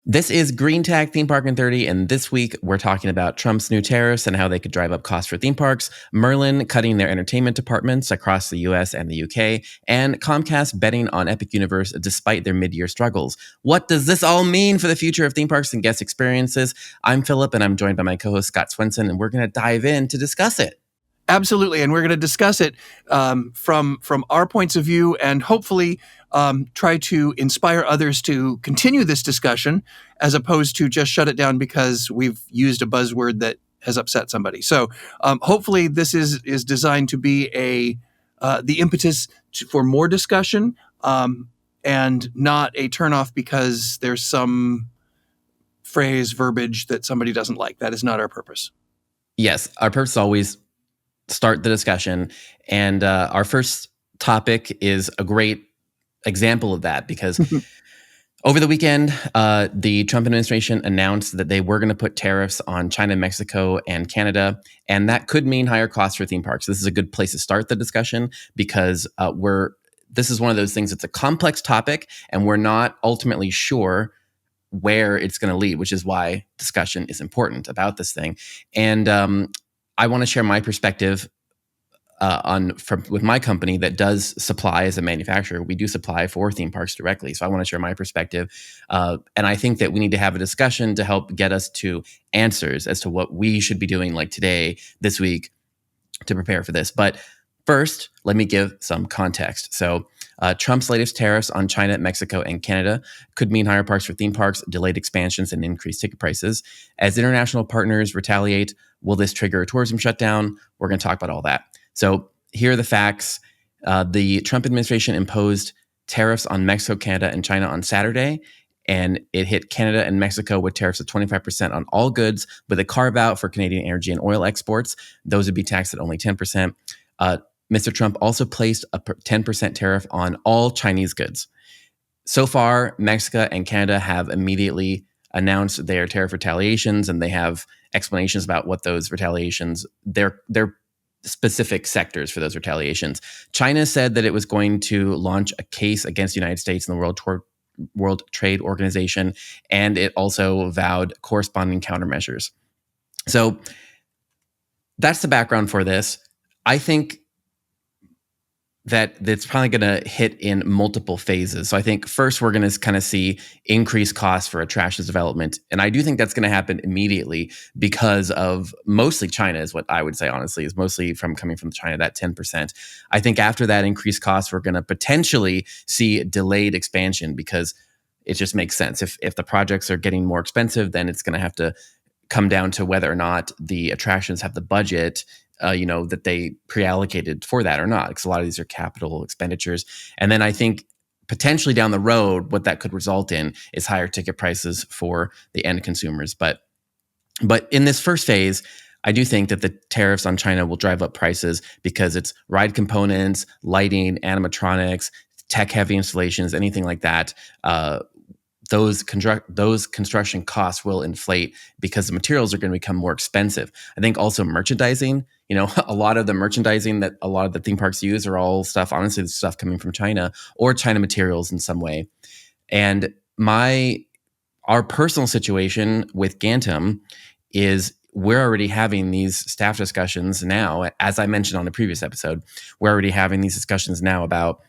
This is Green Tag Theme Park in 30, and this week we're talking about Trump's new tariffs and how they could drive up costs for theme parks, Merlin cutting their entertainment departments across the US and the UK, and Comcast betting on Epic Universe despite their mid-year struggles. What does this all mean for the future of theme parks and guest experiences? I'm Philip, and I'm joined by my co-host Scott Swenson, and we're going to dive in to discuss it. Absolutely, and we're going to discuss it from our points of view, and hopefully try to inspire others to continue this discussion, as opposed to just shut it down because we've used a buzzword that has upset somebody. So hopefully, this is designed to be the impetus for more discussion, and not a turnoff because there's some phrase, verbiage that somebody doesn't like. That is not our purpose. Yes, our purpose is always start the discussion. And our first topic is a great example of that because over the weekend, the Trump administration announced that they were going to put tariffs on China, Mexico, and Canada. And that could mean higher costs for theme parks. This is a good place to start the discussion because this is one of those things that's a complex topic and we're not ultimately sure where it's going to lead, which is why discussion is important about this thing. And I want to share my perspective with my company that does supply as a manufacturer. We do supply for theme parks directly. So I want to share my perspective. And I think that we need to have a discussion to help get us to answers as to what we should be doing like today, this week, to prepare for this. But first, let me give some context. So Trump's latest tariffs on China, Mexico, and Canada could mean higher prices for theme parks, delayed expansions, and increased ticket prices. As international partners retaliate, will this trigger a tourism shutdown? We're going to talk about all that. So here are the facts. The Trump administration imposed tariffs on Mexico, Canada, and China on Saturday, and it hit Canada and Mexico with tariffs of 25% on all goods, with a carve-out for Canadian energy and oil exports. Those would be taxed at only 10%. Mr. Trump also placed a 10% tariff on all Chinese goods. So far, Mexico and Canada have immediately announced their tariff retaliations, and they have explanations about what those retaliations, their specific sectors for those retaliations. China said that it was going to launch a case against the United States and the World Trade Organization, and it also vowed corresponding countermeasures. So that's the background for this. I think that it's probably going to hit in multiple phases. So I think first we're going to kind of see increased costs for attractions development. And I do think that's going to happen immediately because of mostly China is what I would say, honestly, is mostly coming from China, that 10%. I think after that increased costs, we're going to potentially see delayed expansion because it just makes sense. If the projects are getting more expensive, then it's going to have to come down to whether or not the attractions have the budget that they pre-allocated for that or not, because a lot of these are capital expenditures. And then I think potentially down the road, what that could result in is higher ticket prices for the end consumers. But in this first phase, I do think that the tariffs on China will drive up prices because it's ride components, lighting, animatronics, tech-heavy installations, anything like that. Those construction costs will inflate because the materials are going to become more expensive. I think also merchandising, a lot of the merchandising that a lot of the theme parks use are all stuff, honestly, stuff coming from China or China materials in some way. And our personal situation with Gantom is we're already having these staff discussions now. As I mentioned on the previous episode, we're already having these discussions now about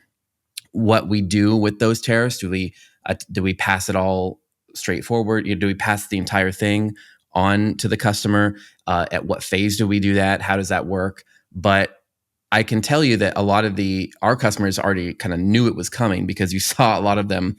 what we do with those tariffs. Do we pass it all straightforward? Do we pass the entire thing on to the customer? At what phase do we do that? How does that work? But I can tell you that a lot of our customers already kind of knew it was coming because you saw a lot of them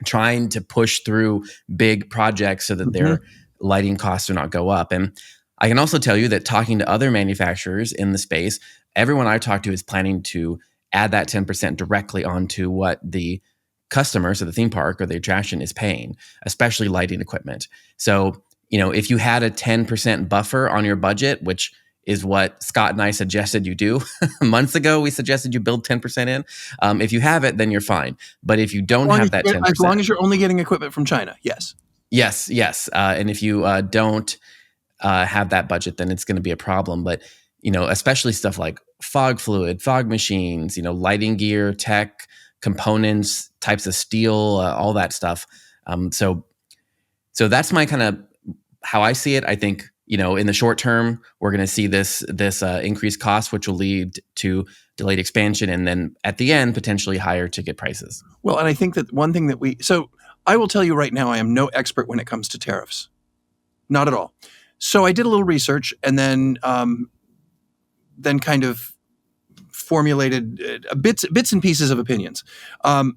trying to push through big projects so that their lighting costs do not go up. And I can also tell you that talking to other manufacturers in the space, everyone I talk to is planning to add that 10% directly onto what the customer, so the theme park or the attraction, is paying, especially lighting equipment. So, if you had a 10% buffer on your budget, which is what Scott and I suggested you do months ago, we suggested you build 10% in. If you have it, then you're fine. But if you don't have that 10%, as long as you're only getting equipment from China, yes. Yes. And if you don't have that budget, then it's going to be a problem. But especially stuff like fog fluid, fog machines, lighting gear, tech, components, types of steel, all that stuff. So So that's my kind of how I see it. I think, in the short term, we're going to see this increased cost, which will lead to delayed expansion, and then at the end, potentially higher ticket prices. Well, and I think that one thing that so I will tell you right now, I am no expert when it comes to tariffs. Not at all. So I did a little research and then kind of formulated bits and pieces of opinions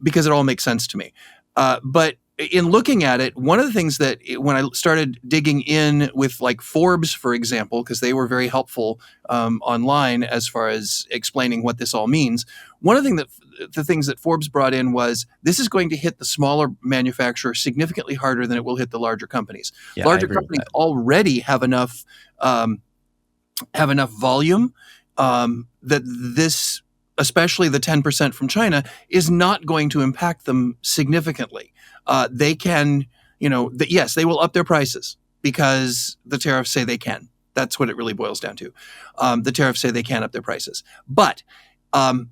because it all makes sense to me. But in looking at it, one of the things that when I started digging in with like Forbes, for example, because they were very helpful online as far as explaining what this all means. One of the things that Forbes brought in was this is going to hit the smaller manufacturer significantly harder than it will hit the larger companies. Yeah, Larger companies already have enough volume that this, especially the 10% from China, is not going to impact them significantly. They can, yes, they will up their prices because the tariffs say they can. That's what it really boils down to. The tariffs say they can up their prices. But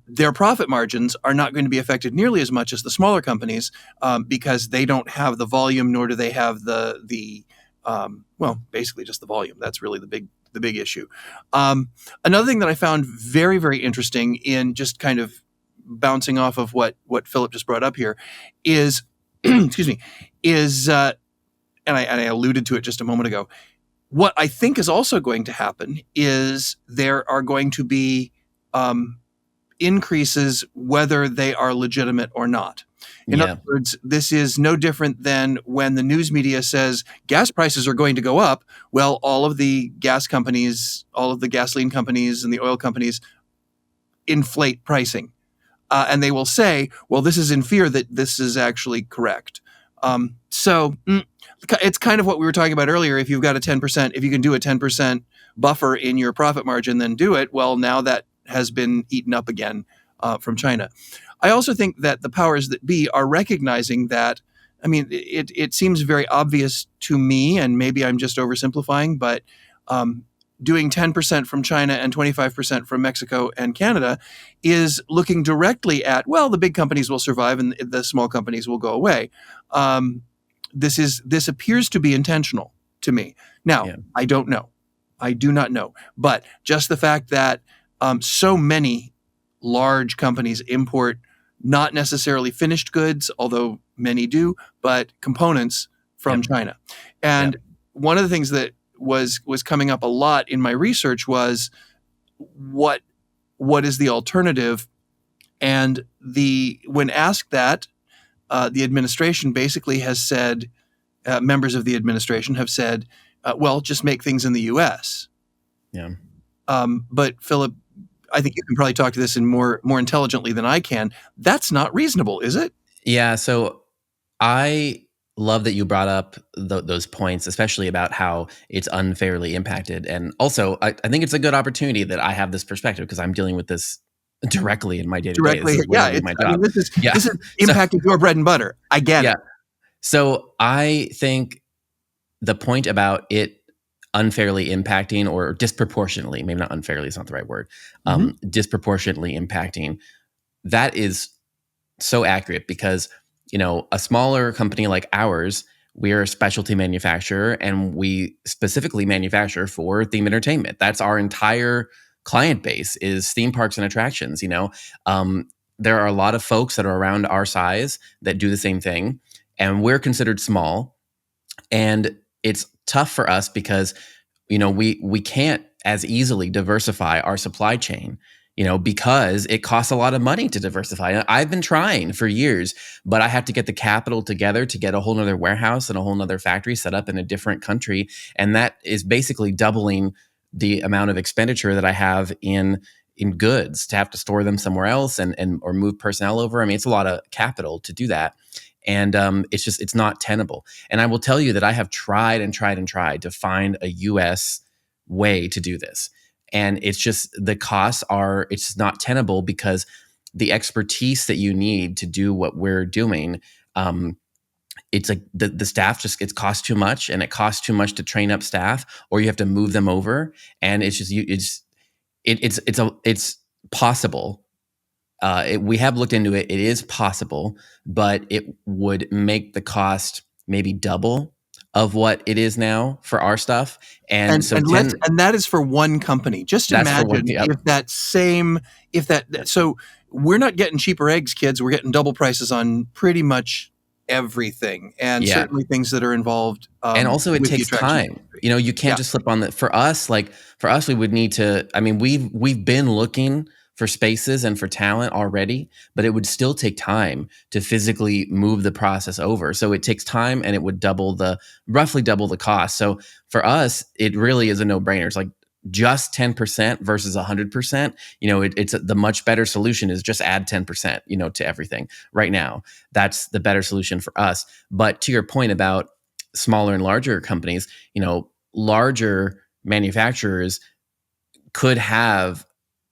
their profit margins are not going to be affected nearly as much as the smaller companies because they don't have the volume, nor do they have the basically just the volume. That's really the big issue. Another thing that I found very, very interesting in just kind of bouncing off of what Philip just brought up here is, excuse me, and I alluded to it just a moment ago. What I think is also going to happen is there are going to be increases whether they are legitimate or not. In other words, this is no different than when the news media says gas prices are going to go up. Well, all of the gas companies, all of the gasoline companies and the oil companies inflate pricing. And they will say, well, this is in fear that this is actually correct. So it's kind of what we were talking about earlier. If you've got a 10%, if you can do a 10% buffer in your profit margin, then do it. Well, now that has been eaten up again from China. I also think that the powers that be are recognizing that, I mean, it seems very obvious to me, and maybe I'm just oversimplifying, but doing 10% from China and 25% from Mexico and Canada is looking directly at, well, the big companies will survive and the small companies will go away. This appears to be intentional to me. Now, I don't know. I do not know. But just the fact that so many large companies import not necessarily finished goods, although many do, but components from China. And one of the things that was coming up a lot in my research was what is the alternative? And when asked that, the administration basically has said, members of the administration have said, well, just make things in the U.S. Yeah. But Philip, I think you can probably talk to this in more intelligently than I can. That's not reasonable, is it? Yeah. So I love that you brought up those points, especially about how it's unfairly impacted. And also, I think it's a good opportunity that I have this perspective because I'm dealing with this directly in my day-to-day. Directly, Yeah, my job. this is impacting your bread and butter. I get it. So I think the point about it unfairly impacting or disproportionately, maybe not unfairly, it's not the right word, disproportionately impacting, that is so accurate because, a smaller company like ours, we're a specialty manufacturer and we specifically manufacture for theme entertainment. That's our entire client base is theme parks and attractions. There are a lot of folks that are around our size that do the same thing, and we're considered small. And it's tough for us because, we can't as easily diversify our supply chain, because it costs a lot of money to diversify. I've been trying for years, but I have to get the capital together to get a whole nother warehouse and a whole nother factory set up in a different country. And that is basically doubling the amount of expenditure that I have in goods to have to store them somewhere else or move personnel over. I mean, it's a lot of capital to do that. And it's not tenable. And I will tell you that I have tried and tried and tried to find a US way to do this. And it's just the costs it's not tenable because the expertise that you need to do what we're doing, it's like the staff it costs too much, and it costs too much to train up staff, or you have to move them over. And it's just it's possible. We have looked into it. It is possible, but it would make the cost maybe double of what it is now for our stuff. And so And that is for one company. Just that's for one. imagine Yep. so we're not getting cheaper eggs, kids. We're getting double prices on pretty much everything, and Yeah. certainly things that are involved. And also it With the takes attraction time. industry. You can't Yeah. just slip on for us, we would need to, I mean, we've been looking for spaces and for talent already, but it would still take time to physically move the process over. So it takes time, and it would roughly double the cost. So for us, it really is a no-brainer. It's like just 10% versus 100%. It's the much better solution is just add 10%, to everything right now. That's the better solution for us. But to your point about smaller and larger companies, larger manufacturers could have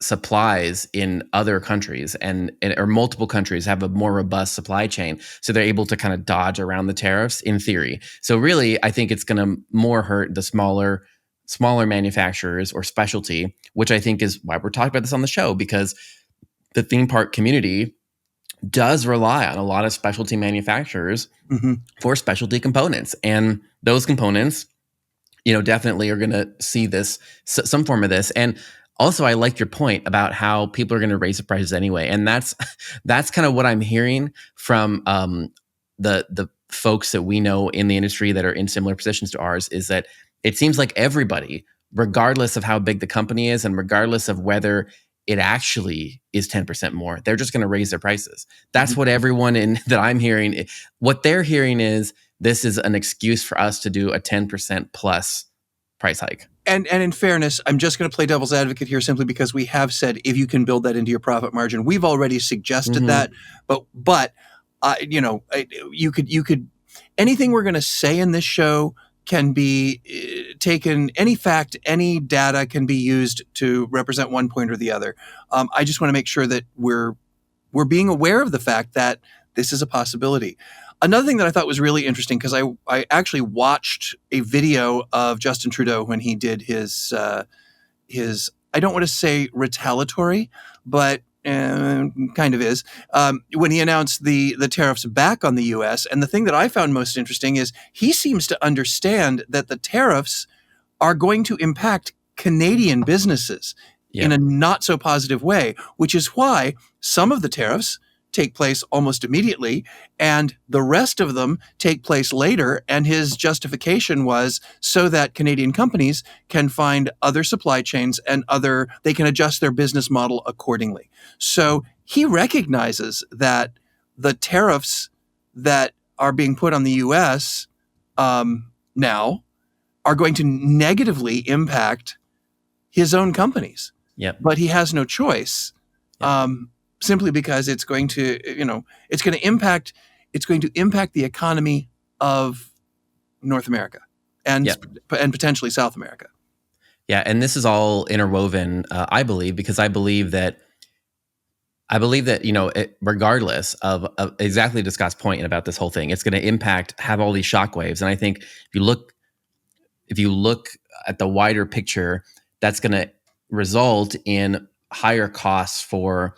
supplies in other countries or multiple countries have a more robust supply chain, so they're able to kind of dodge around the tariffs in theory. So really, I think it's going to more hurt the smaller manufacturers or specialty, which I think is why we're talking about this on the show, because the theme park community does rely on a lot of specialty manufacturers for specialty components, and those components definitely are going to see some form of this. And also, I like your point about how people are going to raise the prices anyway, and that's kind of what I'm hearing from the folks that we know in the industry that are in similar positions to ours, is that it seems like everybody, regardless of how big the company is and regardless of whether it actually is 10% more, they're just going to raise their prices. That's what everyone that I'm hearing. What they're hearing is, this is an excuse for us to do a 10% plus price hike. And in fairness, I'm just going to play devil's advocate here, simply because we have said if you can build that into your profit margin. We've already suggested that, but you could anything we're going to say in this show can be taken. Any fact, any data can be used to represent one point or the other. I just want to make sure that we're being aware of the fact that this is a possibility. Another thing that I thought was really interesting, because I actually watched a video of Justin Trudeau when he did his I don't want to say retaliatory, but kind of is, when he announced the tariffs back on the U.S. And the thing that I found most interesting is he seems to understand that the tariffs are going to impact Canadian businesses in a not so positive way, which is why some of the tariffs take place almost immediately, and the rest of them take place later. And his justification was so that Canadian companies can find other supply chains and they can adjust their business model accordingly. So he recognizes that the tariffs that are being put on the U.S. Now are going to negatively impact his own companies. Yep. But he has no choice. Yep. Simply because it's going to impact the economy of North America and potentially South America. Yeah, and this is all interwoven, I believe, because I believe that regardless of exactly to Scott's point about this whole thing, it's going to have all these shockwaves. And I think if you look at the wider picture, that's going to result in higher costs for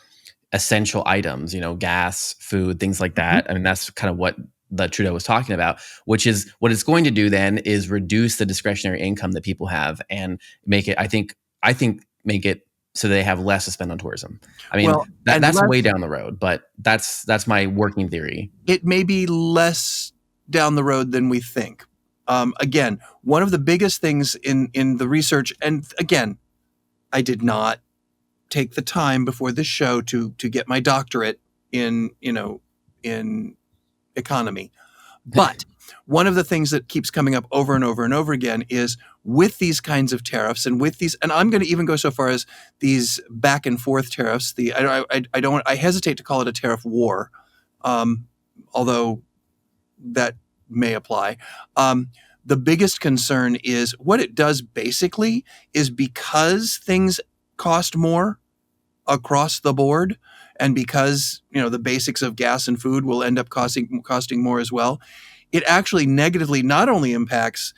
essential items, gas, food, things like that. I mean, that's kind of what the Trudeau was talking about, which is what it's going to do then is reduce the discretionary income that people have and make it, I think make it so they have less to spend on tourism. I mean, that's way down the road, but that's my working theory. It may be less down the road than we think. Again, one of the biggest things in the research, and again, I did not take the time before this show to get my doctorate in economy. But one of the things that keeps coming up over and over and over again is with these kinds of tariffs and I'm going to even go so far as these back and forth tariffs. I hesitate to call it a tariff war, although that may apply. The biggest concern is what it does basically is, because things cost more across the board, and because the basics of gas and food will end up costing more as well, it actually negatively not only impacts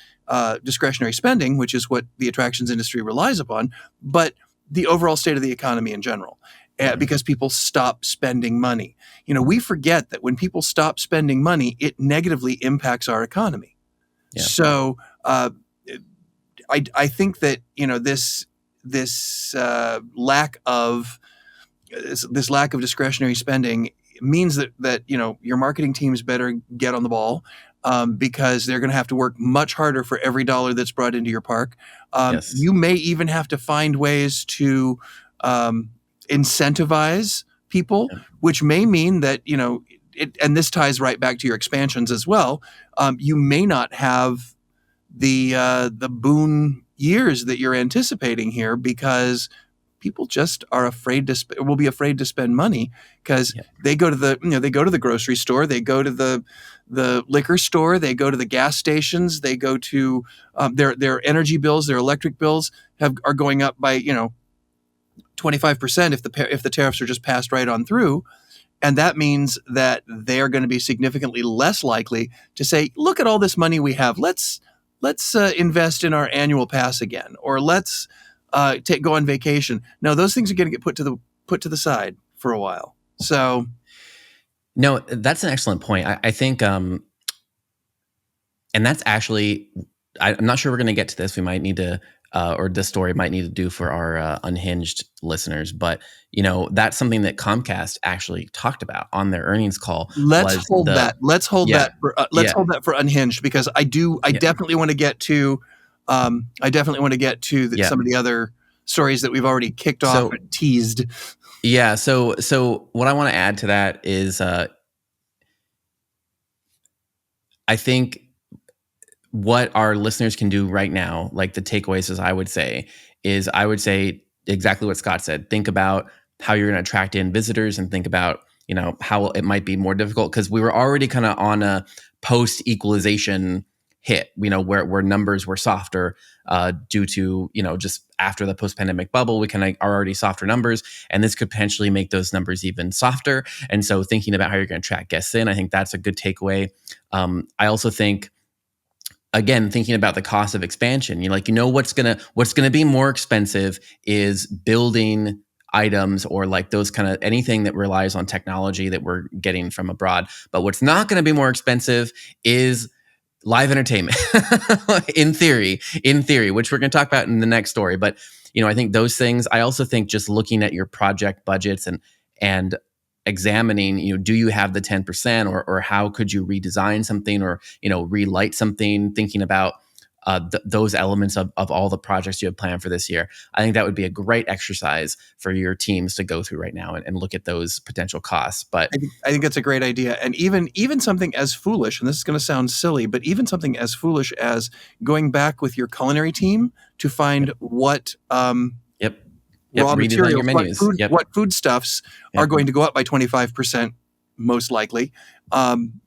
discretionary spending, which is what the attractions industry relies upon, but the overall state of the economy in general, because people stop spending money. We forget that when people stop spending money, it negatively impacts our economy. Yeah. So I think that this lack of this lack of discretionary spending means that your marketing teams better get on the ball, because they're going to have to work much harder for every dollar that's brought into your park. Yes. You may even have to find ways to incentivize people, Yeah. which may mean that and this ties right back to your expansions as well. You may not have the boon years that you're anticipating here, because people just are afraid to will be afraid to spend money, because Yeah. they go to the grocery store, they go to the liquor store, they go to the gas stations, they go to their energy bills, their electric bills are going up by 25% if the tariffs are just passed right on through. And that means that they are going to be significantly less likely to say, "Look at all this money we have. Let's invest in our annual pass again, or let's go on vacation." No, those things are going to get put to the side for a while. So No, that's an excellent point. I think, and that's actually, I'm not sure we're going to get to this. We might need to, or this story might need to do for our unhinged listeners. But that's something that Comcast actually talked about on their earnings call. let's Was hold the that. Let's hold Yeah, that for yeah, unhinged, because I yeah, definitely want to get to yeah. some of the other stories that we've already kicked off So and teased. yeah, so what I want to add to that is, I think what our listeners can do right now, like the takeaways, I would say exactly what Scott said. Think about how you're going to attract in visitors, and think about, how it might be more difficult, because we were already kind of on a post equalization hit, where numbers were softer, due to, just after the post pandemic bubble, we kind of are already softer numbers, and this could potentially make those numbers even softer. And so thinking about how you're going to attract guests in, I think that's a good takeaway. I also think, again, thinking about the cost of expansion, what's gonna be more expensive is building items, or like those kind of anything that relies on technology that we're getting from abroad. But what's not going to be more expensive is live entertainment. In theory, which we're going to talk about in the next story. But I think those things. I also think just looking at your project budgets, and examining, do you have the 10%, or how could you redesign something, or relight something, thinking about those elements of all the projects you have planned for this year. I think that would be a great exercise for your teams to go through right now, and look at those potential costs. But I think that's a great idea. And even something as foolish, and this is going to sound silly, but even something as foolish as going back with your culinary team to find what yep, yep, raw redesign your materials, menus. Yep, what foodstuffs are yep. going to go up by 25%, most likely.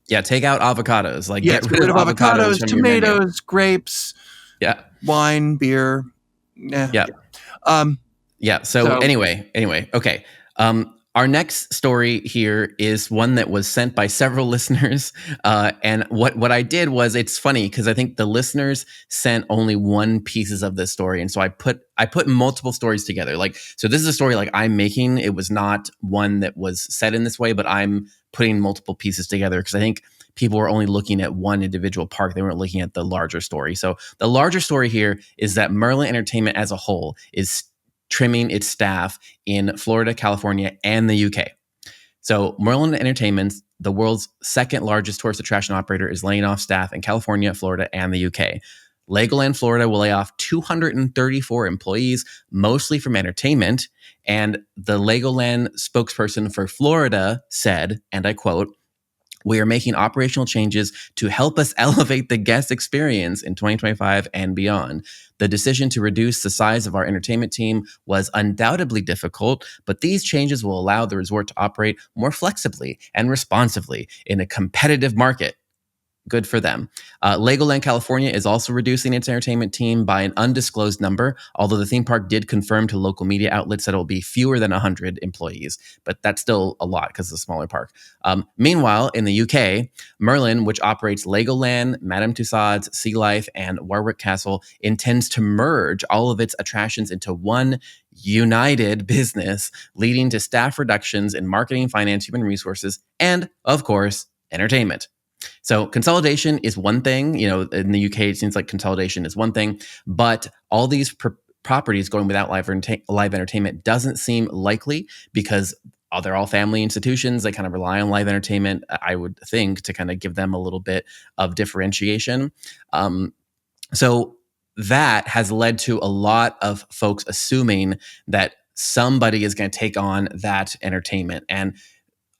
Yeah, take out avocados. Like, Yes, get get rid rid of of avocados avocados, from your menu. tomatoes, grapes, Yeah, wine, beer. yeah. Um, Yeah. So so anyway, okay. Our next story here is one that was sent by several listeners, and what I did was, it's funny because I think the listeners sent only one pieces of this story, and so I put multiple stories together. Like, so this is a story like I'm making. It was not one that was said in this way, but I'm putting multiple pieces together because I think people were only looking at one individual park. They weren't looking at the larger story. So the larger story here is that Merlin Entertainment as a whole is trimming its staff in Florida, California, and the UK. So Merlin Entertainment, the world's second largest tourist attraction operator, is laying off staff in California, Florida, and the UK. Legoland Florida will lay off 234 employees, mostly from entertainment. And the Legoland spokesperson for Florida said, and I quote, "We are making operational changes to help us elevate the guest experience in 2025 and beyond. The decision to reduce the size of our entertainment team was undoubtedly difficult, but these changes will allow the resort to operate more flexibly and responsively in a competitive market." Good for them. Legoland California is also reducing its entertainment team by an undisclosed number, although the theme park did confirm to local media outlets that it will be fewer than 100 employees, but that's still a lot because it's a smaller park. Meanwhile, in the UK, Merlin, which operates Legoland, Madame Tussauds, Sea Life, and Warwick Castle, intends to merge all of its attractions into one united business, leading to staff reductions in marketing, finance, human resources, and, of course, entertainment. So consolidation is one thing. In the UK, it seems like consolidation is one thing, but all these properties going without live entertainment doesn't seem likely because they're all family institutions. They kind of rely on live entertainment, I would think, to kind of give them a little bit of differentiation. So that has led to a lot of folks assuming that somebody is going to take on that entertainment. And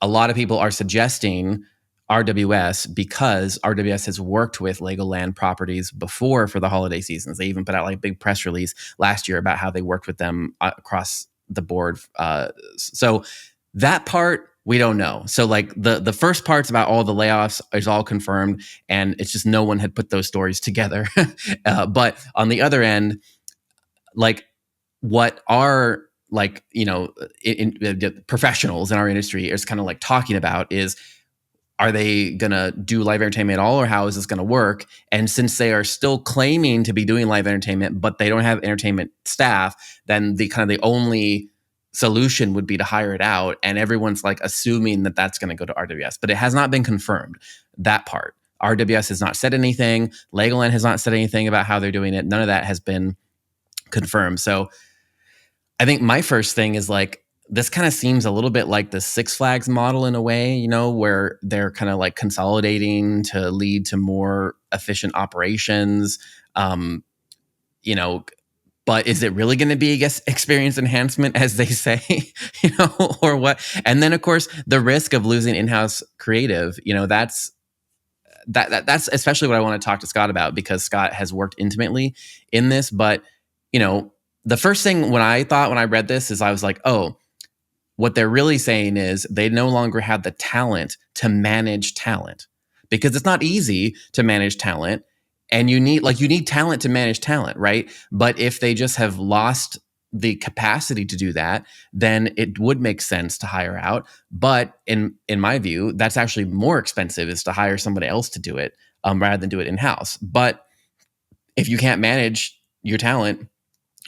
a lot of people are suggesting RWS because RWS has worked with Legoland properties before for the holiday seasons. They even put out like a big press release last year about how they worked with them across the board. So that part we don't know. So like the first parts about all the layoffs is all confirmed, and it's just no one had put those stories together. But on the other end, like what are like professionals in our industry is kind of like talking about is, are they gonna do live entertainment at all, or how is this gonna work? And since they are still claiming to be doing live entertainment, but they don't have entertainment staff, then the only solution would be to hire it out. And everyone's like assuming that that's gonna go to RWS, but it has not been confirmed, that part. RWS has not said anything. Legoland has not said anything about how they're doing it. None of that has been confirmed. So I think my first thing is like, this kind of seems a little bit like the Six Flags model in a way, where they're kind of like consolidating to lead to more efficient operations. You know, but is it really going to be, I guess, experience enhancement, as they say, or what? And then, of course, the risk of losing in-house creative, that's especially what I want to talk to Scott about, because Scott has worked intimately in this. But, the first thing when I read this is I was like, oh, what they're really saying is they no longer have the talent to manage talent, because it's not easy to manage talent. And you need talent to manage talent, right? But if they just have lost the capacity to do that, then it would make sense to hire out. But in my view, that's actually more expensive, is to hire somebody else to do it rather than do it in-house. But if you can't manage your talent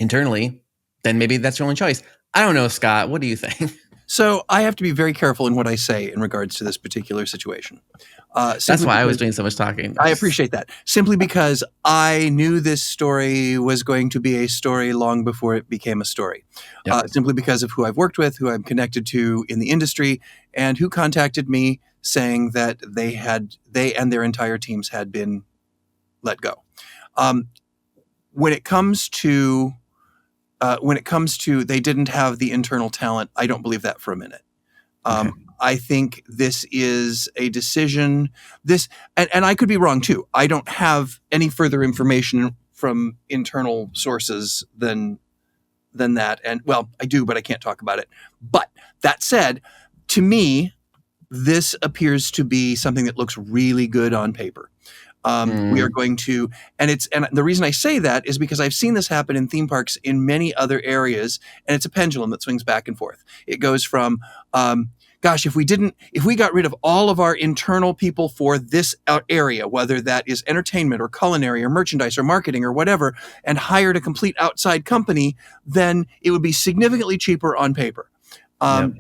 internally, then maybe that's your only choice. I don't know, Scott. What do you think? So I have to be very careful in what I say in regards to this particular situation. That's why I was doing so much talking. I appreciate that. Simply because I knew this story was going to be a story long before it became a story. Yep. Simply because of who I've worked with, who I'm connected to in the industry, and who contacted me saying that they and their entire teams had been let go. When it comes to they didn't have the internal talent, I don't believe that for a minute. Okay. I think this is a decision. And I could be wrong too. I don't have any further information from internal sources than that. And well, I do, but I can't talk about it. But that said, to me, this appears to be something that looks really good on paper. We are going to, and the reason I say that is because I've seen this happen in theme parks in many other areas, and it's a pendulum that swings back and forth. It goes from, gosh, if we got rid of all of our internal people for this area, whether that is entertainment or culinary or merchandise or marketing or whatever, and hired a complete outside company, then it would be significantly cheaper on paper.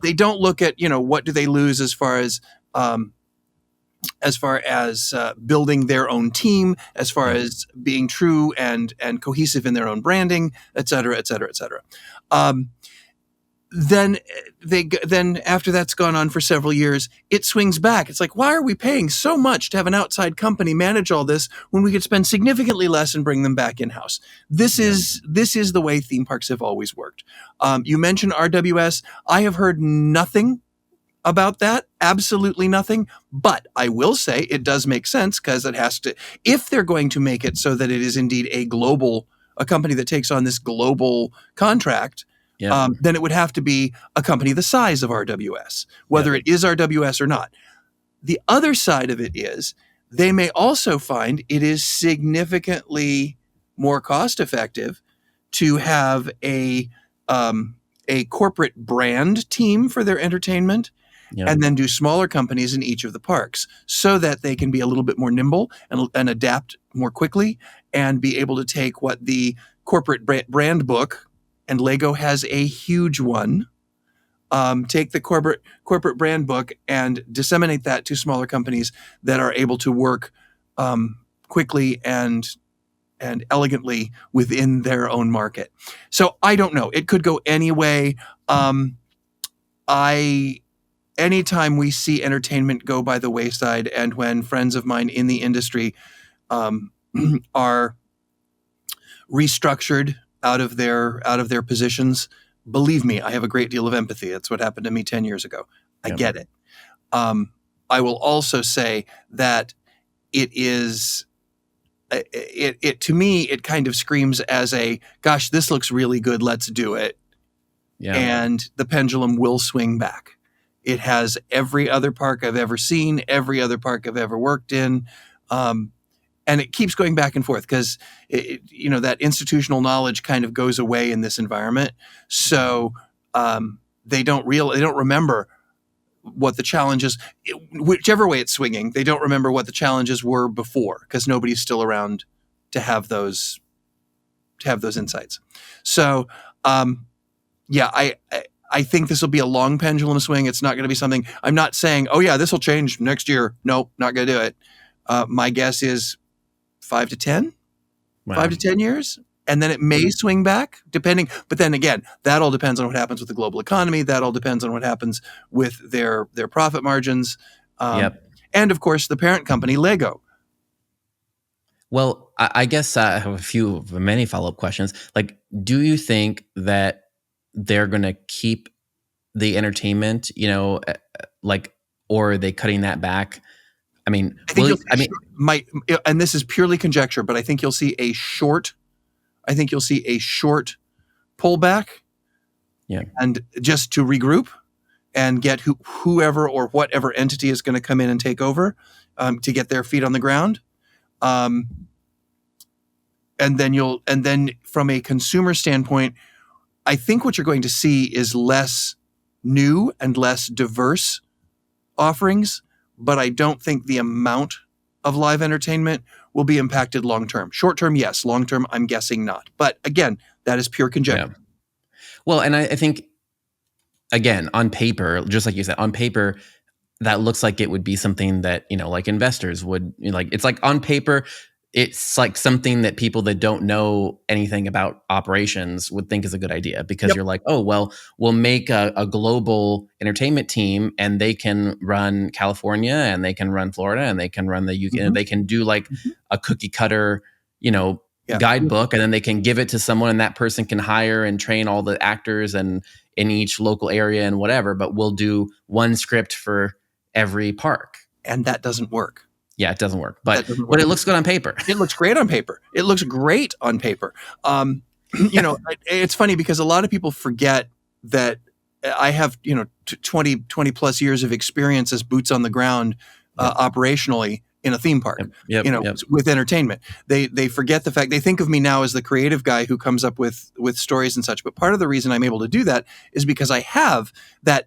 They don't look at, what do they lose as far as building their own team, as far as being true and cohesive in their own branding, et cetera, et cetera, et cetera. Then after that's gone on for several years, it swings back. It's like, why are we paying so much to have an outside company manage all this when we could spend significantly less and bring them back in-house? This is the way theme parks have always worked. You mentioned RWS. I have heard nothing about that, absolutely nothing. But I will say it does make sense, because it has to, if they're going to make it so that it is indeed a company that takes on this global contract, then it would have to be a company the size of RWS, whether it is RWS or not. The other side of it is they may also find it is significantly more cost effective to have a corporate brand team for their entertainment, and then do smaller companies in each of the parks, so that they can be a little bit more nimble and adapt more quickly, and be able to take what the corporate brand book, and Lego has a huge one, take the corporate brand book and disseminate that to smaller companies that are able to work quickly and elegantly within their own market. So I don't know. It could go any way. Anytime we see entertainment go by the wayside, and when friends of mine in the industry are restructured out of their positions, believe me, I have a great deal of empathy. That's what happened to me 10 years ago. I get it. I will also say that it is, it to me, it kind of screams as a, gosh, this looks really good, let's do it. Yeah. And the pendulum will swing back. It has every other park I've ever seen, every other park I've ever worked in. And it keeps going back and forth because, that institutional knowledge kind of goes away in this environment. So they don't remember what the challenges, whichever way it's swinging, they don't remember what the challenges were before because nobody's still around to have those insights. So, I think this will be a long pendulum swing. It's not going to be something, I'm not saying, oh yeah, this will change next year. Nope, not going to do it. My guess is 5 to 10 years. And then it may swing back depending. But then again, that all depends on what happens with the global economy. That all depends on what happens with their profit margins. And of course, the parent company, Lego. Well, I guess I have many follow-up questions. Like, do you think that they're going to keep the entertainment, or are they cutting that back? I mean, and this is purely conjecture, but I think you'll see a short pullback. Yeah. And just to regroup and get whoever or whatever entity is going to come in and take over to get their feet on the ground. And then from a consumer standpoint, I think what you're going to see is less new and less diverse offerings, but I don't think the amount of live entertainment will be impacted long term. Short term, yes. Long term, I'm guessing not. But again, that is pure conjecture. Yeah. Well, and I think, again, on paper, just like you said, on paper, that looks like it would be something that, like investors would, it's like on paper, it's like something that people that don't know anything about operations would think is a good idea because you're like, oh, well, we'll make a global entertainment team and they can run California and they can run Florida and they can run the UK and they can do like a cookie cutter, guidebook, and then they can give it to someone and that person can hire and train all the actors and in each local area and whatever, but we'll do one script for every park. And that doesn't work. Yeah, it doesn't work, but it looks good on paper. It looks great on paper. It's funny because a lot of people forget that I have, 20 plus years of experience as boots on the ground operationally in a theme park, with entertainment. They forget the fact, they think of me now as the creative guy who comes up with stories and such. But part of the reason I'm able to do that is because I have that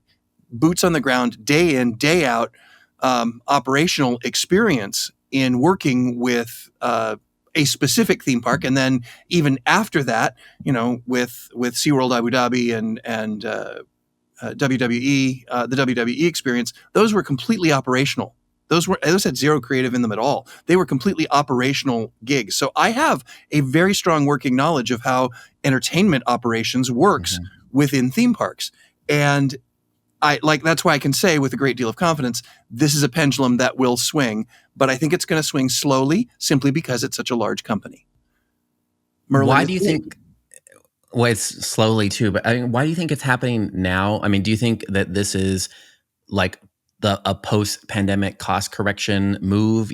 boots on the ground, day in, day out, operational experience in working with a specific theme park, and then even after that, with SeaWorld Abu Dhabi and WWE, the WWE experience, those were completely operational. Those had zero creative in them at all. They were completely operational gigs. So I have a very strong working knowledge of how entertainment operations works within theme parks, and that's why I can say with a great deal of confidence, this is a pendulum that will swing, but I think it's going to swing slowly simply because it's such a large company. Merlin, why do you think, well, it's slowly too, but why do you think it's happening now? I mean, do you think that this is like a post-pandemic cost correction move,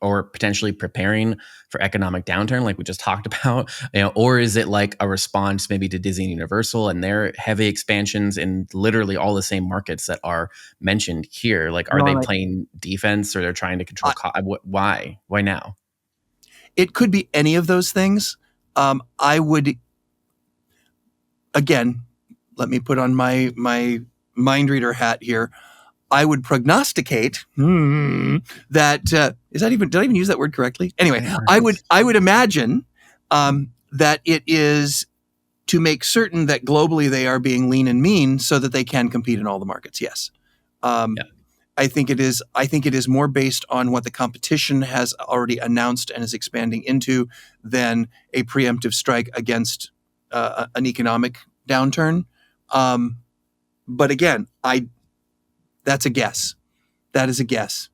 or potentially preparing for economic downturn like we just talked about, or is it like a response maybe to Disney and Universal and their heavy expansions in literally all the same markets that are mentioned here? Like, are they playing defense or they're trying to control cost? Why now? It could be any of those things. I would, again, let me put on my mind reader hat here. I would prognosticate that did I even use that word correctly? Anyway, I would imagine that it is to make certain that globally they are being lean and mean so that they can compete in all the markets. Yes. Yeah. I think it is more based on what the competition has already announced and is expanding into than a preemptive strike against an economic downturn. But again, that's a guess. That is a guess.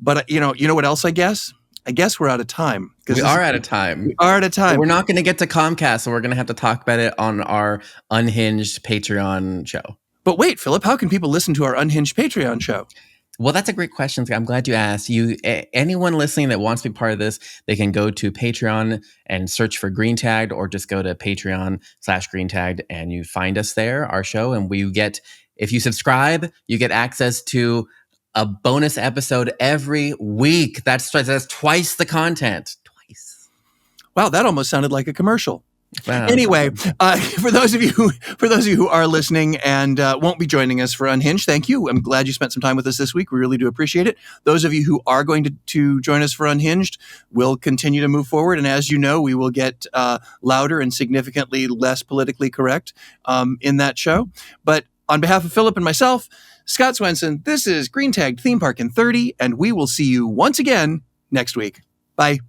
But you know what else I guess? I guess we're out of time. We are out of time. We are out of time. We're not going to get to Comcast, so we're going to have to talk about it on our Unhinged Patreon show. But wait, Philip, how can people listen to our Unhinged Patreon show? Well, that's a great question. I'm glad you asked. Anyone listening that wants to be part of this, they can go to Patreon and search for Green Tagged, or just go to Patreon/Green Tagged and you find us there, our show. And if you subscribe, you get access to a bonus episode every week. That's twice the content. Twice. Wow, that almost sounded like a commercial. Wow. Anyway, for those of you who are listening and won't be joining us for Unhinged, thank you. I'm glad you spent some time with us this week. We really do appreciate it. Those of you who are going to join us for Unhinged, we'll continue to move forward. And as you know, we will get louder and significantly less politically correct in that show. But on behalf of Philip and myself, Scott Swenson, this is Green Tagged Theme Park in 30, and we will see you once again next week. Bye.